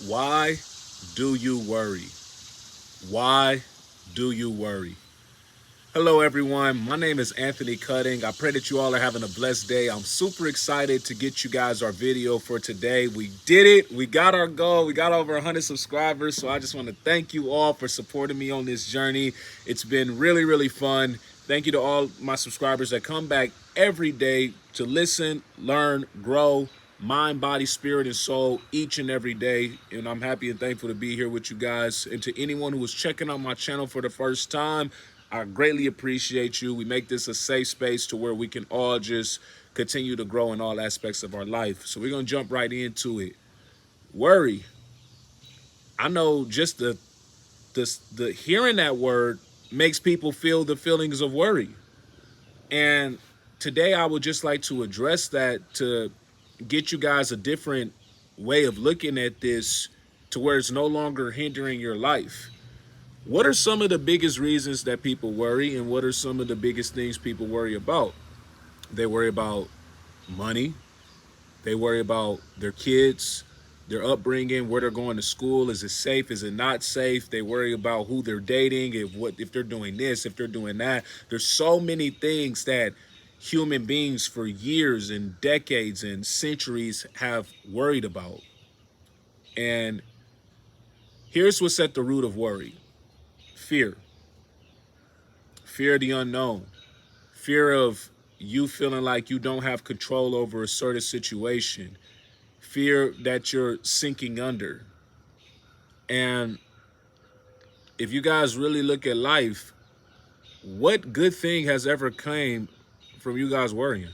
Why do you worry? Why do you worry? Hello, everyone. My name is Anthony Cutting. I pray that you all are having a blessed day. I'm super excited to get you guys our video for today. We did it. We got our goal. We got over 100 subscribers. So I just want to thank you all for supporting me on this journey. It's been really, really fun. Thank you to all my subscribers that come back every day to listen, learn, grow, mind, body, spirit, and soul each and every day. And I'm happy and thankful to be here with you guys. And to anyone who is checking out my channel for the first time, I greatly appreciate you. We make this a safe space to where we can all just continue to grow in all aspects of our life. So we're going to jump right into it. Worry. I know just the hearing that word makes people feel the feelings of worry. And today I would just like to address that to get you guys a different way of looking at this to where it's no longer hindering your life. What are some of the biggest reasons that people worry, and what are some of the biggest things people worry about? They worry about money. They worry about their kids, their upbringing, where they're going to school. Is it safe? Is it not safe? They worry about who they're dating, if they're doing this, if they're doing that. There's so many things that human beings for years and decades and centuries have worried about. And here's what's at the root of worry: fear. Fear of the unknown. Fear of you feeling like you don't have control over a certain situation. Fear that you're sinking under. And if you guys really look at life, what good thing has ever came from you guys worrying?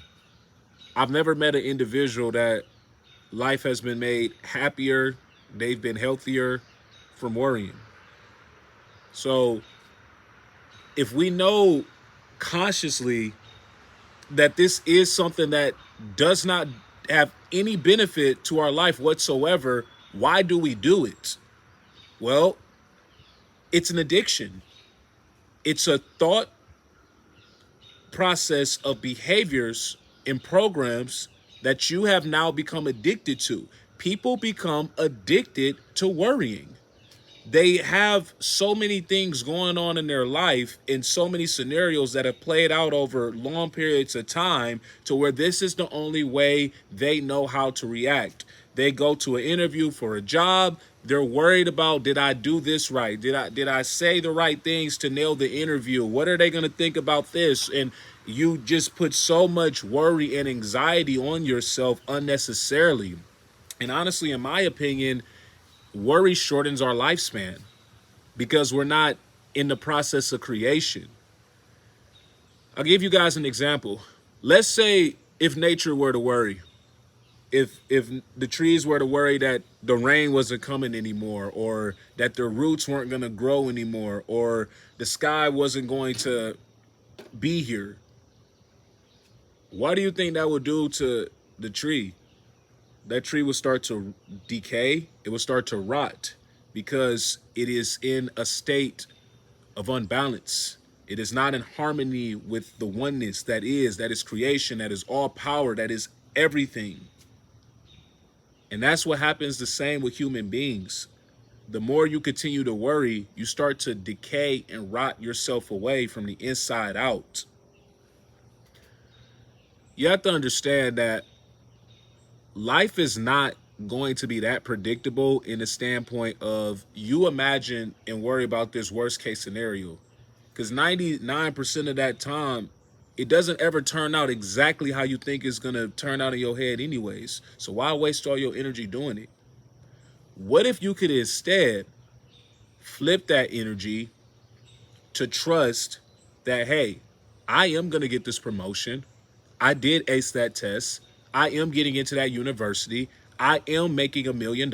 I've never met an individual that life has been made happier, they've been healthier from worrying. So if we know consciously that this is something that does not have any benefit to our life whatsoever, why do we do it? Well, it's an addiction. It's a thought process of behaviors and programs that you have now become addicted to. People become addicted to worrying. They have so many things going on in their life in so many scenarios that have played out over long periods of time to where this is the only way they know how to react. They go to an interview for a job. They're worried about, did I do this right? Did I say the right things to nail the interview? What are they going to think about this? And you just put so much worry and anxiety on yourself unnecessarily. And honestly, in my opinion, worry shortens our lifespan because we're not in the process of creation. I'll give you guys an example. Let's say if nature were to worry, if the trees were to worry that the rain wasn't coming anymore, or that their roots weren't going to grow anymore, or the sky wasn't going to be here, what do you think that would do to the tree? That tree would start to decay. It would start to rot because it is in a state of unbalance. It is not in harmony with the oneness that is creation, that is all power, that is everything. And that's what happens the same with human beings. The more you continue to worry, you start to decay and rot yourself away from the inside out. You have to understand that life is not going to be that predictable in the standpoint of you imagine and worry about this worst case scenario. Because 99% of that time, it doesn't ever turn out exactly how you think it's going to turn out in your head anyways. So why waste all your energy doing it? What if you could instead flip that energy to trust that, hey, I am going to get this promotion. I did ace that test. I am getting into that university. I am making $1 million.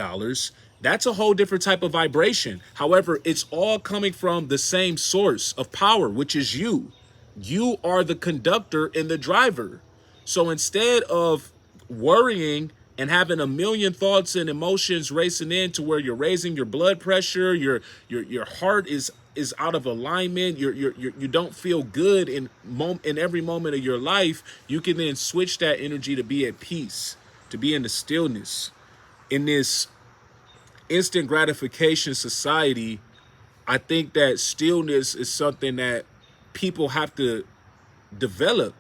That's a whole different type of vibration. However, it's all coming from the same source of power, which is you. You are the conductor and the driver. So instead of worrying and having a million thoughts and emotions racing in to where you're raising your blood pressure, your heart is out of alignment, you don't feel good in every moment of your life, you can then switch that energy to be at peace, to be in the stillness, in this instant gratification society, I think that stillness is something that people have to develop.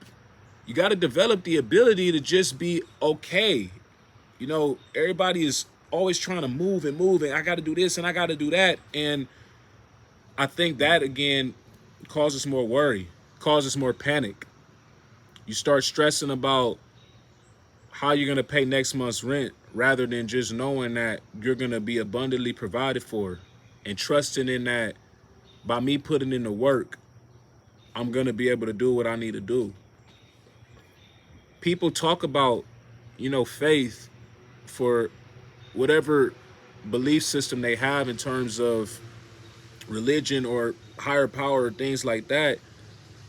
You got to develop the ability to just be okay. You know, everybody is always trying to move and move, and I got to do this and I got to do that. And I think that, again, causes more worry, causes more panic. You start stressing about how you're going to pay next month's rent rather than just knowing that you're going to be abundantly provided for and trusting in that by me putting in the work, I'm going to be able to do what I need to do. People talk about, faith for whatever belief system they have in terms of religion or higher power or things like that.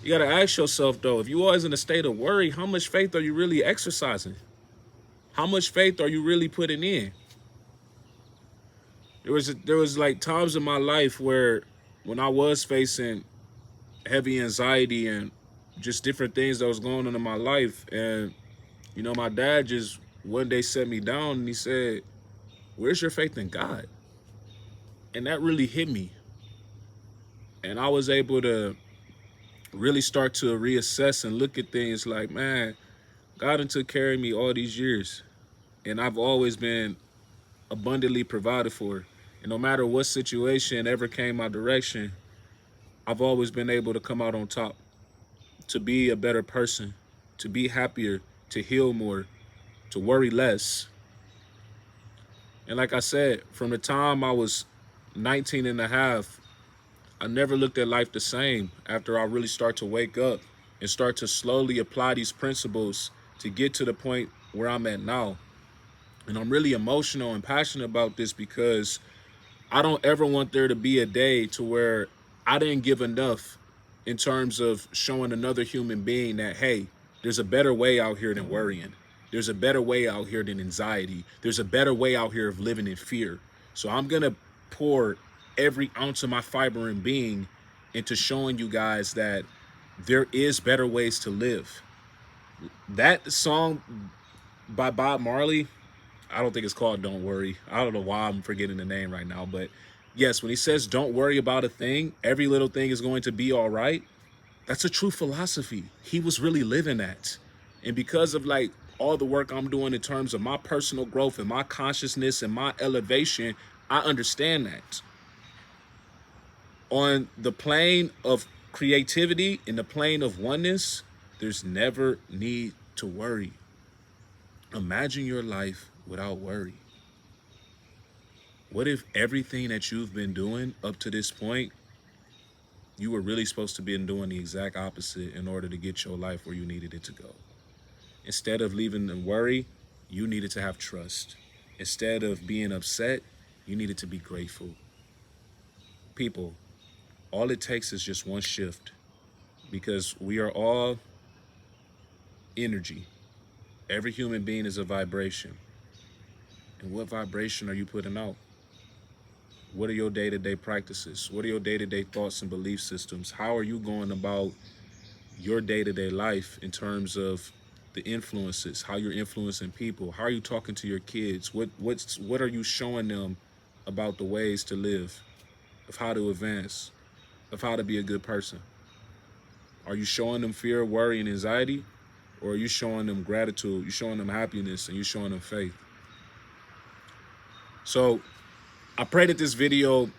You got to ask yourself, though, if you're always in a state of worry, how much faith are you really exercising? How much faith are you really putting in? There was like times in my life where when I was facing heavy anxiety and just different things that was going on in my life, and my dad just one day set me down and he said, "Where's your faith in God?" And that really hit me. And I was able to really start to reassess and look at things like, man, God done took care of me all these years. And I've always been abundantly provided for. And no matter what situation ever came my direction, I've always been able to come out on top, to be a better person, to be happier, to heal more, to worry less. And like I said, from the time I was 19 and a half, I never looked at life the same after I really start to wake up and start to slowly apply these principles to get to the point where I'm at now. And I'm really emotional and passionate about this because I don't ever want there to be a day to where I didn't give enough in terms of showing another human being that, hey, there's a better way out here than worrying. There's a better way out here than anxiety. There's a better way out here of living in fear. So I'm going to pour every ounce of my fiber and being into showing you guys that there is better ways to live. That song by Bob Marley, I don't think it's called Don't Worry. I don't know why I'm forgetting the name right now. But yes, when he says don't worry about a thing, every little thing is going to be all right. That's a true philosophy. He was really living that. And because of like all the work I'm doing in terms of my personal growth and my consciousness and my elevation, I understand that. On the plane of creativity, in the plane of oneness, there's never need to worry. Imagine your life without worry. What if everything that you've been doing up to this point, you were really supposed to be doing the exact opposite in order to get your life where you needed it to go? Instead of leaving in worry, you needed to have trust. Instead of being upset, you needed to be grateful. People, all it takes is just one shift, because we are all energy. Every human being is a vibration. And what vibration are you putting out? What are your day-to-day practices? What are your day-to-day thoughts and belief systems? How are you going about your day-to-day life in terms of the influences, how you're influencing people? How are you talking to your kids? What are you showing them about the ways to live, of how to advance, of how to be a good person? Are you showing them fear, worry, and anxiety? Or are you showing them gratitude? You're showing them happiness, and you're showing them faith? So I pray that this video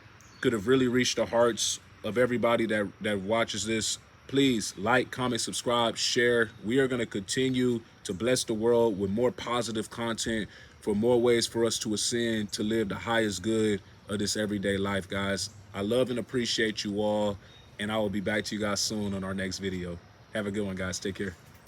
could have really reached the hearts of everybody that watches this. Please like, comment, subscribe, share. We are going to continue to bless the world with more positive content, for more ways for us to ascend, to live the highest good of this everyday life, guys. I love and appreciate you all, and I will be back to you guys soon on our next video. Have a good one, guys. Take care.